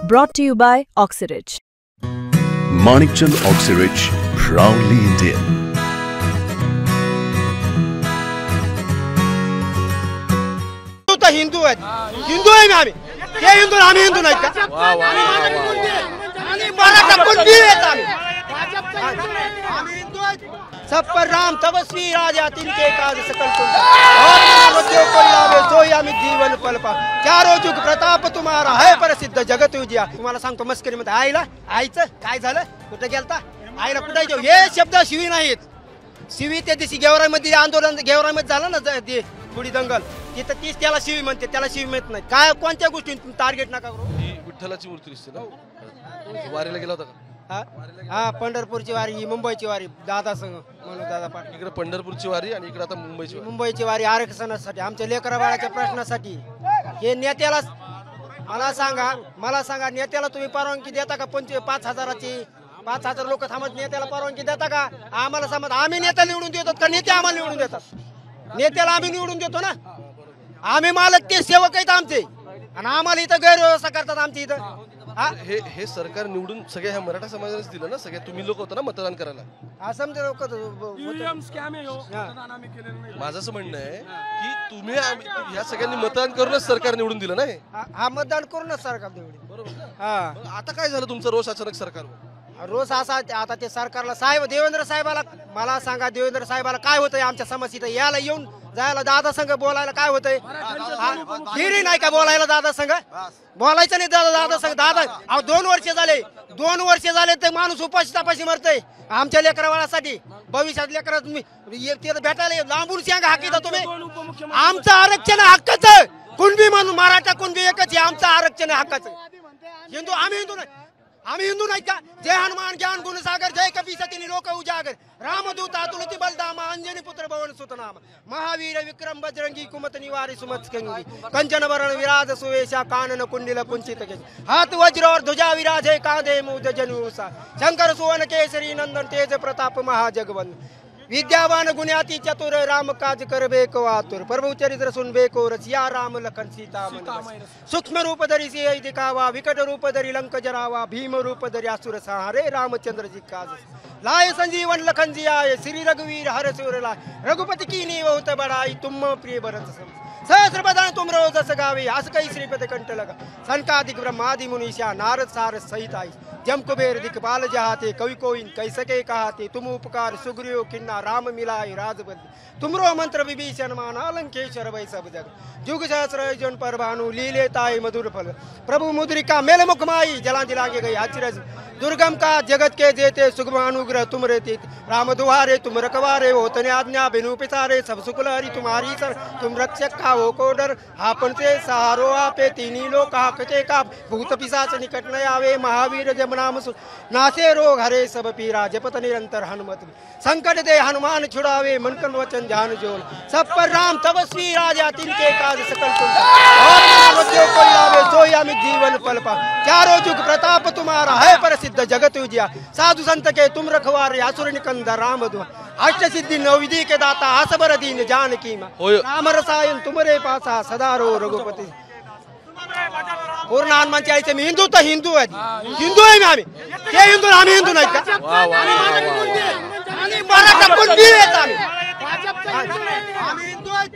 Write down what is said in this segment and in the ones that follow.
Brought to you by Oxyrich. Manikchand Oxyrich, proudly Indian. Hindu आहेत, हिंदू आहे आम्ही. ते हिंदू आम्ही हिंदू नाही का? आणि मराठा कुणबी आहेत आम्ही. आम्ही हिंदू आहेत. सब पर राम तपस्वी राजा तिनके काज सकल तुम और जो कोई आवे सोई आम्ही जीवन पलपा चारो जुग प्रताप तुम्हारा है प्रसिद्ध जगत उजिया. तुम्हाला सांगतो मस्करी मध्ये आईचं काय झालं, कुठे गेलता, आईला कुठे जाऊ, हे शब्द शिवी नाहीत. शिवी त्या दिवशी गेवरामध्ये आंदोलन गेवरामध्ये झालं ना ते थोडी दंगल, तिथं तीच त्याला शिवी म्हणते, त्याला शिवी म्हणत नाही. काय कोणत्या गोष्टी टार्गेट नका करू. ही विठ्ठलाची मूर्ती दिसते ना, वारीला गेला होता का? हा पंढरपूरची वारी, ही मुंबईची वारी दादा संघ म्हणून दादा पाटील. इकडे पंढरपूरची वारी आणि इकडे आता मुंबईची वारी. मुंबईची वारी आरक्षणासाठी, आमच्या लेकरा बाळाच्या प्रश्नासाठी. हे नेत्याला मला सांगा नेत्याला तुम्ही परवानगी देता का? 5,000 लोक थांबत नेत्याला परवानगी देता का? आम्हाला समज आम्ही नेता निवडून देतो का नेते आम्हाला निवडून देतात? नेत्याला आम्ही निवडून देतो ना, आम्ही मालक ते सेवक आहेत आमचे, आणि आम्हाला इथं गैरव्यवस्था करतात आमची इथं. हे सरकार निवडून सगळ्या ह्या मराठा समाजानेच दिलं ना, सगळ्या तुम्ही लोक होता ना मतदान करायला. हा समजा लोक. माझं असं म्हणणं आहे की तुम्ही ह्या सगळ्यांनी मतदान करूनच सरकार निवडून दिलं नाही. हा मतदान करूनच सरकार निवडून. बरोबर. हा आता काय झालं तुमचा रोष अचानक सरकारवर? रोज असा आता ते सरकारला साहेब देवेंद्र साहेबाला मला सांगा, देवेंद्र साहेबाला काय होतंय आमच्या समस्येत याला येऊन जायला दादा संघ बोलायला काय होतंय? हिरी नाही का बोलायला दादा संघ? बोलायचं नाही दादा संघ. दादा 2 वर्ष झाले ते माणूस उपाशी तापाशी मरतय आमच्या लेकरावासाठी. भविष्यात लेकरा तुम्ही भेटायला लांबून सांगा हाकीचा तुम्ही. आमचं आरक्षण हक्काचं, कुणबी म्हणून मराठा कुणबी एकच आहे. आमचं आरक्षण हक्काचं. हिंदू आम्ही हिंदू नाही, आम्ही हिंदू नाही का? जय हनुमान ज्ञान गुण सागर, जय कपीसती लोक उजागर, रामदूत तुलती बलदामा, अंजनी पुत्र भवन सुतनाम, महावीर विक्रम बजरंगी कुमत निवारी सुमत कंचन वरण विराज सुवेशा, कानन कुंडल कुंचित केश, हाथ वज्र और ध्वजा विराजे, कांधे मूज जनुषा, शंकर सुवन केसरी नंदन तेज प्रताप महाजगवंत, विद्यावान गुण्याती चतुर, राम काज करबे को आतुर, प्रभु चरित्र सुनबे को रसिया, राम लखन सीता मन सूक्ष्म रूप धरि सियहि दिखावा, विकट रूप धरि लंक जरावा, भीम रूप धरि असुर संहारे, रामचंद्र जी काज लाए संजीवन लखन जियाए, श्री रघुवीर हर सुर लाए, रघुपति कीन्ही बहुत बड़ाई, तुम प्रिय भरत सम सहस्र बदन तुम रोज जस गावे, हस कई श्रीपति कंठ लगा, सनकादिक ब्रह्मादि मुनीषा, नारद सारद सहित आई, जम कुबेर दिखपाल जहाते, कवि कोइन कह सके कहाते, तुम उपकार सुग्रीव किन्ना, राम मिलाए राजबंदी, तुमरो मंत्र विभीषण माना, लंकेश्वर वै सब जग, जुग सहस्र जन पर भानु, लीले ताई मधुर फल, प्रभु मुद्रिका मेल मुख माई, जला दिलागे गई अचरज, दुर्गम का जगत के जेते, सुगम अनुग्रह तुम रहते, राम दुआरे तुम रखवारे, हो तने आज्ञा बिनु पिसारे, सब सुकुल हरि तुम्हारी सर, तुम रक्षक का हो को डर, आपन से सहारो आपे, तीनी लोक हाकते का, भूत पिशाच निकट न आवे, महावीर जब नाम सुन नासे रोग हरे सब पीरा, जपत निरंतर हनुमत, संकट दे हनुमान छुड़ावे, मन कन वचन जान जोल, सब पर राम तपस्वी राजा तिनके काज सकल तुम और जो कोई आवे सोई आम्ही जीवन पलपा चारो जुग प्रताप तुम्हारा है प्रसिद्ध जगत उजिया, साधु संत के तुम रखवारे, असुर निकंद राम दुआ, अष्ट सिद्धि नवविधि के दाता, असबर दीन जानकी मां, राम रसायन तुमरे पासा सदा रो रघुपति. पूर्ण हनुमानची आईचे मी हिंदू तर हिंदू आहेत, हिंदू आहे आम्ही. ते हिंदू आम्ही हिंदू नाही का? आणि मराठा कुणबी आहेत आम्ही. आम्ही हिंदू आहेत.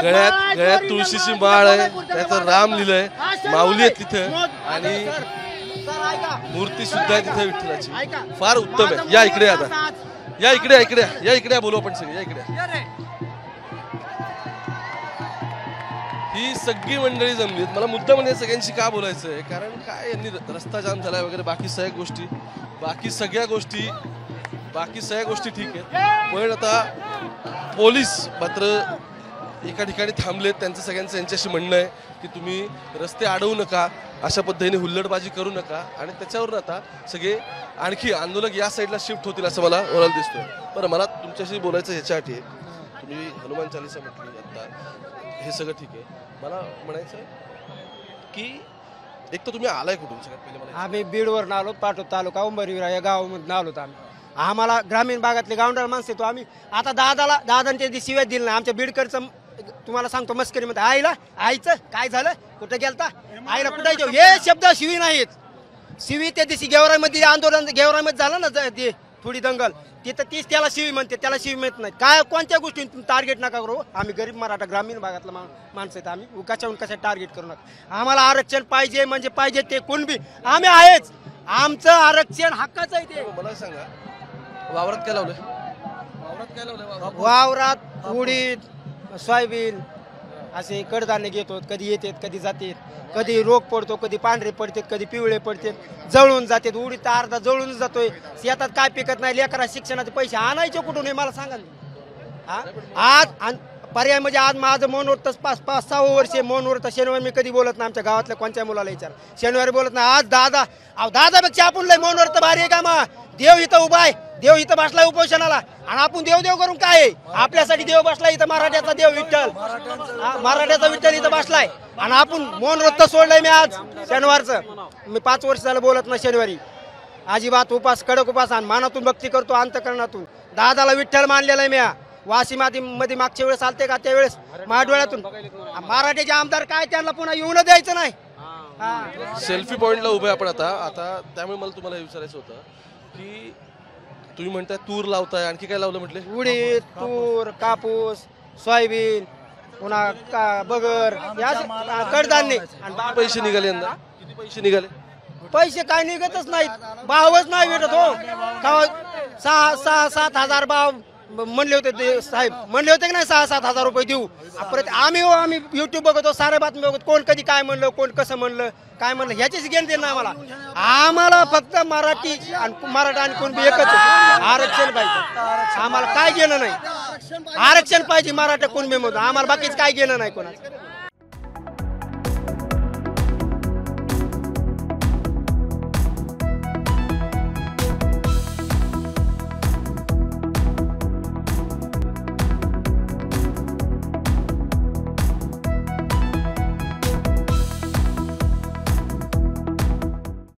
गळ्यात तुळशीची माळ आहे, त्याचं राम लिहिलंय, माऊली आहे तिथं, आणि मूर्ती सुद्धा आहे तिथे विठ्ठलाची. फार उत्तम आहे. या इकडे, आता या इकडे बोलू आपण सगळे, या इकडे. ही सगळी मंडळी जमलीत. मला मुद्दा म्हणजे सगळ्यांशी का बोलायचं आहे, कारण काय यांनी रस्ता जाम झालाय वगैरे, बाकी सगळ्या गोष्टी ठीक आहेत, पण आता पोलीस मात्र एका ठिकाणी थांबलेत. त्यांचं सगळ्यांचं यांच्याशी म्हणणं आहे की तुम्ही रस्ते अडवू नका, अशा पद्धतीने हुल्लडबाजी करू नका, आणि त्याच्यावरून आता सगळे आणखी आंदोलक या साईडला शिफ्ट होतील असं मला ओरल दिसतोय. बरं, मला तुमच्याशी बोलायचं ह्याच्यासाठी, तुम्ही हनुमान चालीसा म्हटली आता, हे सगळं ठीक आहे. मला म्हणायचं की एक तर तुम्ही आलाय कुठून सगळ्यात पहिले मला? आम्ही बीडवरून आलो, पाटोद तालुका उंबरविरा या गावामधून आलो. आम्हाला ग्रामीण भागातले गावंडाळ माणसं तो आम्ही आता दादांच्या शिव्या दिलं नाही. आमच्या बीडकरचं तुम्हाला सांगतो मस्करीमध्ये आईला आईचं काय झालं कुठं गेलता आईला कुठे जाऊ हे शब्द शिवी नाहीत शिवी त्या दिवशी गेवरामध्ये आंदोलन गेवरामध्ये झालं ना ते थोडी दंगल तिथं तीच त्याला शिवी म्हणते त्याला शिवी म्हणत नाही काय कोणत्या गोष्टी टार्गेट नका करू आम्ही गरीब मराठा ग्रामीण भागातला माणसं आहेत आम्ही उकाच्याहून कशा टार्गेट करू नका आम्हाला आरक्षण पाहिजे म्हणजे पाहिजे ते कुणबी आम्ही आहेच आमचं आरक्षण हक्काचं आहे ते मला सांगा वावरात काय लावलंय वावरात काय लावलंय वावरात उडीद सोयाबीन असे कडधान्य घेतो कधी येतात कधी जातात कधी रोग पडतो कधी पांढरे पडतात कधी पिवळे पडतात जळून जातात उडीद तर अर्धा जळूनच जातोय शेतात काय पिकत नाही लेकरा शिक्षणाचे पैसे आणायचे कुठून हे मला सांगा ना आज पर्याय म्हणजे आज माझं मौन व्रत 5-6 वर्ष मौन व्रत शनिवारी मी कधी बोलत नाही आमच्या गावातल्या कोणत्या मुलाला विचार शनिवारी बोलत नाही आज दादापेक्षा आपण लय मौन व्रत भारी आहे का मा देव इथं उभा आहे देव इथं बसलाय उपोषणाला आणि आपण देव देव करून काय आपल्यासाठी देव बसलाय इथं मराठ्याचा देव विठ्ठल मराठ्याचा विठ्ठल इथं बसलाय आणि आपण मौन व्रत सोडलंय मी आज शनिवारचं मी 5 वर्ष झालं बोलत नाही शनिवारी अजिबात उपास कडक उपास आणि मनातून भक्ती करतो अंतकरणातून दादाला विठ्ठल मानलेला आहे मी वाशी मध्ये मागच्या वेळेस आलते का त्यावेळेस माडोळ्यातून मराठ्याचे आमदार काय त्यांना पुन्हा येऊन द्यायचं नाही सेल्फी पॉइंटला उभे आपण आता त्यामुळे मला तुम्हाला हे विचारायचं होतं की तुम्ही म्हणताय तूर लावताय आणखी काय लावलं म्हटले उडीद तूर कापूस सोयाबीन पुन्हा बगर कडधान्य किती पैसे निघाले यंदा किती पैसे निघाले पैसे काय निघतच नाहीत भावच नाही भेटत हो का 6-7 हजार भाव म्हणले होते ते साहेब म्हणले होते की नाही 6-7 हजार रुपये देऊ परत आम्ही युट्यूब बघतो सारे बातमी बघतो कोण कधी काय म्हणलं कोण कसं म्हणलं काय म्हणलं ह्याचीच घेणं देणं आम्हाला फक्त मराठी आणि मराठा आणि कोण बी एकच आरक्षण पाहिजे आम्हाला काय घेणं नाही आरक्षण पाहिजे मराठा कोण बी म्हणतो आम्हाला बाकीच काय घेणं नाही कोणाचं